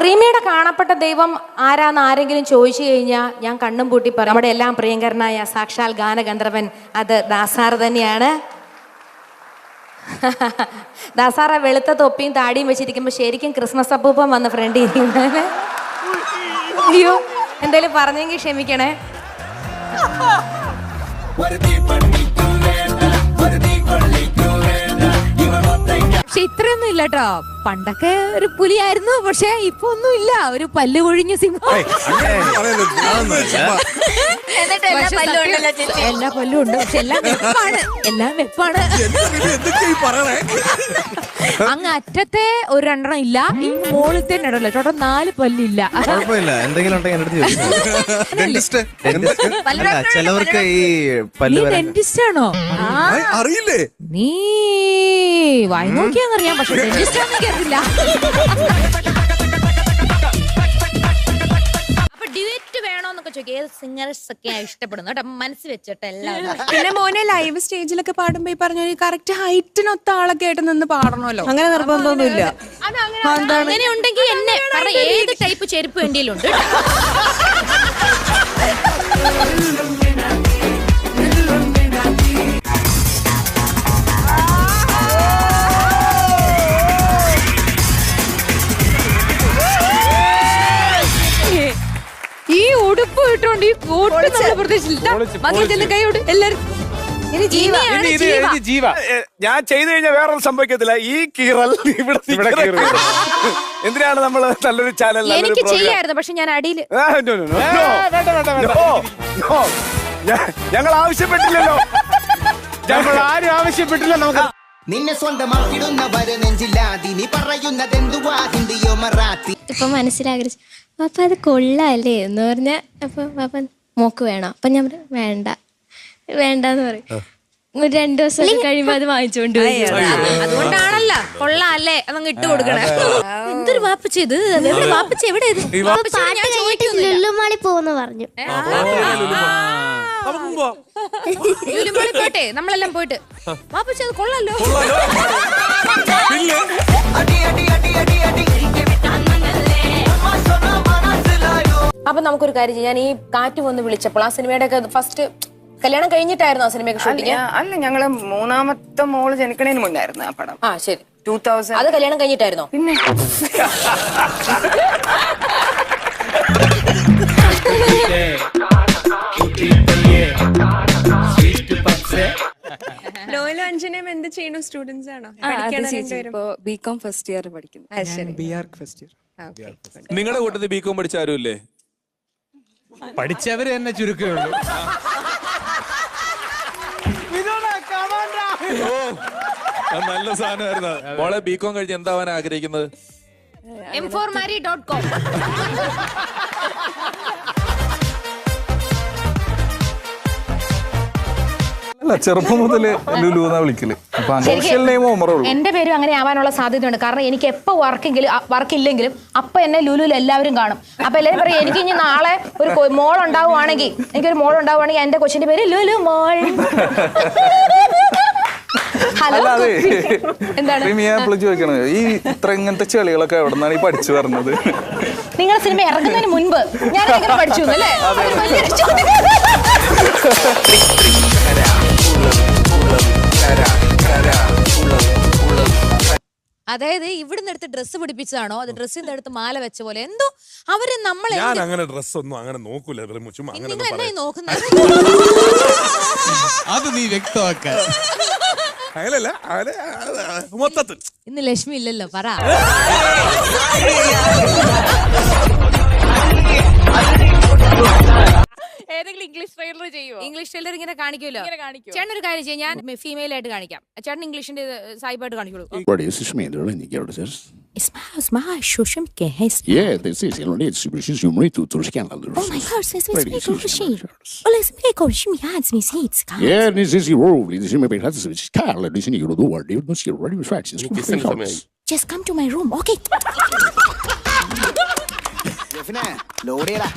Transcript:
റീമയുടെ കാണപ്പെട്ട ദൈവം ആരാന്ന് ആരെങ്കിലും ചോദിച്ചു കഴിഞ്ഞാൽ ഞാൻ കണ്ണും പൂട്ടി പറയും നമ്മുടെ എല്ലാം പ്രിയങ്കരനായ സാക്ഷാൽ ഗാനഗന്ധർവൻ അത് ദാസാർ തന്നെയാണ്. ദാസാറ വെളുത്ത തൊപ്പിയും താടിയും വെച്ചിരിക്കുമ്പോൾ ശരിക്കും ക്രിസ്മസ് അപ്പൂപ്പൻ വന്ന ഫ്രണ്ട് ഇരിക്കുന്നത്. അയ്യോ എന്തായാലും പറഞ്ഞെങ്കിൽ ക്ഷമിക്കണേ. പക്ഷെ ഇത്രയൊന്നും ഇല്ല കേട്ടോ. പണ്ടൊക്കെ ഒരു പുലിയായിരുന്നു, പക്ഷെ ഇപ്പൊ ഒന്നും ഇല്ല, ഒരു പല്ല് കൊഴിഞ്ഞ സിംഹം. എല്ലാ പല്ലും ഉണ്ട്, പക്ഷെ എല്ലാം വെപ്പാണ്, എല്ലാം വെപ്പാണ്. അങ്ങ് അറ്റത്തെ ഒരു രണ്ടെണ്ണം ഇല്ല, ഈ മോളത്തെ ഇടല്ലോ ചേട്ടാ 4 പല്ലില്ല. ചിലവർക്ക് ഈ പല്ല് ഡെന്റിസ്റ്റ് ആണോ? അറിയില്ലേ? നീ വായി നോക്കിയാന്നറിയാം, പക്ഷെ ഡെന്റിസ്റ്റ് ആണെന്ന് അറിയില്ല. അപ്പൊ ഡ്യുവറ്റ് വേണോന്നൊക്കെ ചോദിക്കും. ഏത് സിംഗേഴ്സ് ഒക്കെ ഇഷ്ടപ്പെടുന്നു കേട്ടോ, മനസ്സിൽ വെച്ചിട്ട് എല്ലാവരും. പിന്നെ മോനെ ലൈവ് സ്റ്റേജിലൊക്കെ പാടുമ്പോ ഈ പറഞ്ഞ കറക്റ്റ് ഹൈറ്റിനൊത്ത ആളൊക്കെ ആയിട്ട് നിന്ന് പാടണമല്ലോ. അങ്ങനെ നിർബന്ധമൊന്നുമില്ല. അങ്ങനെ ഉണ്ടെങ്കിൽ എന്നെ ഏത് ടൈപ്പ് ചെരുപ്പ് വേണ്ടിയിലും ഉണ്ട്. ഈ ഉടുപ്പ് ഇട്ടോണ്ട് ഈ കോട്ട് നമ്മൾ പ്രതീക്ഷിച്ചില്ല. കൈയോട് എല്ലാരും ഞാൻ ചെയ്തു കഴിഞ്ഞാൽ വേറെ സംഭവിക്കത്തില്ല. ഈ കീറൽ ഇവിടെ എന്തിനാണ് നമ്മള് നല്ലൊരു ചാനൽ എനിക്ക് ചെയ്യായിരുന്നു, പക്ഷെ ഞാൻ അടിയില് ഞങ്ങൾ ആവശ്യപ്പെട്ടില്ലല്ലോ. ഞങ്ങൾ ആരും ആവശ്യപ്പെട്ടില്ല. നമുക്ക് നിന്നെ സ്വന്തമാക്കിടുന്നവരെ നെഞ്ചില്ലാതി നീ പറയുന്നതെന്തുവാ ഹിന്ദിയോ മറാത്തി. ഇപ്പൊ മനസ്സിലാഗ്രഹിച്ചു പാപ്പ അത് കൊള്ളാല്ലേ എന്ന് പറഞ്ഞ അപ്പൊ പാപ്പ മോക്ക് വേണം. അപ്പൊ ഞാൻ വേണ്ട വേണ്ടെന്ന് പറയും. 2 ദിവസം കഴിയുമ്പോ അത് വാങ്ങിച്ചോണ്ട് അതുകൊണ്ടാണല്ലോ കൊള്ളാം അല്ലേ അതങ്ങ് ഇട്ട് കൊടുക്കണേ. എന്തൊരു വാപ്പച്ച ഇത്, വാപ്പച്ച എവിടെ ലുല്ലുമാളി പോന്ന് പറഞ്ഞു. പോട്ടെ, നമ്മളെല്ലാം പോയിട്ട് വാപ്പച്ച അത് കൊള്ളാലോ. അപ്പൊ നമുക്കൊരു കാര്യം ചെയ്യാം. ഞാൻ ഈ കാറ്റ് വന്ന് വിളിച്ചപ്പോൾ ആ സിനിമയുടെ ഒക്കെ ഫസ്റ്റ് കല്യാണം കഴിഞ്ഞിട്ടായിരുന്നു ആ സിനിമയൊക്കെ ഷൂട്ടിങ്? അല്ല, ഞങ്ങള് 3ാമത്തെ മോള് ജനിക്കണേന് മുന്നായിരുന്നു ആ പടം. ആ ശരി. 2000. അത് കല്യാണം കഴിഞ്ഞിട്ടായിരുന്നോ? പിന്നെ ലോയിലും അഞ്ജനയും എന്ത് ചെയ്യുന്നു? സ്റ്റുഡൻസ് ആണോ? ബികോം ഫസ്റ്റ് ഇയർ പഠിക്കുന്നു. നിങ്ങളുടെ കൂട്ടത്തിൽ ബികോം പഠിച്ച ആരുമില്ലേ? പഠിച്ചവര് തന്നെ ചുരുക്കമുള്ളൂ. നല്ല സാധനമായിരുന്നു. മോളെ ബികോം കഴിഞ്ഞ് എന്താവാൻ ആഗ്രഹിക്കുന്നത്? m4mari.com. അല്ല, ചെറുപ്പം മുതല് ലുലു എന്നാ വിളിക്കല്. എന്റെ പേരും അങ്ങനെ ആവാനുള്ള സാധ്യതയുണ്ട്. കാരണം എനിക്ക് എപ്പോ വർക്ക് ഇല്ലെങ്കിലും അപ്പൊ എന്നെ ലുലുവിൽ എല്ലാവരും കാണും. അപ്പൊ എല്ലാവരും പറയും എനിക്ക് ഇനി നാളെ ഒരു മോൾ ഉണ്ടാവുകയാണെങ്കിൽ, എനിക്കൊരു മോൾ ഉണ്ടാവുകയാണെങ്കിൽ എന്റെ കൊച്ചിന്റെ പേര് ലുലു മോൾ. എന്താണ് ചോദിക്കണത്? ഈ ഇങ്ങനത്തെ ചെളികളൊക്കെ എവിടെ നിന്നാണ് ഈ പഠിച്ചു വരുന്നത്? നിങ്ങൾ സിനിമ ഇറങ്ങുന്നതിന് മുൻപ് ഞാൻ പഠിച്ചു അല്ലേ? അതായത് ഇവിടുന്ന് എടുത്ത് ഡ്രസ്സ് പിടിപ്പിച്ചതാണോ അത് ഡ്രസ്സിന്റെ അടുത്ത് മാല വെച്ച പോലെ എന്തോ അവര് നമ്മളെ. ഞാൻ അങ്ങനെ ഡ്രസ് ഒന്നും അങ്ങനെ നോക്കൂല. നോക്കുന്നത് അത് നീ വ്യക്തമാക്ക. മൊത്തത്തിൽ ഇന്ന് ലക്ഷ്മി ഇല്ലല്ലോ, പറ. ഏതെങ്കിലും ഇംഗ്ലീഷ് ട്രെയിലർ ചെയ്യുമോ? ഇംഗ്ലീഷ് ട്രെയിലർ ഇങ്ങനെ കാണിക്കുമല്ലോ. ചേട്ടൻ ഒരു കാര്യം ചെയ്യും, ഞാൻ ഫീമെയിൽ ആയിട്ട് കാണിക്കാം. ചേട്ടൻ ഇംഗ്ലീഷിന്റെ സായിപ്പായിട്ട് കാണിക്കുള്ളൂ. Just come to my room, okay? Load ചെയ്യടാ.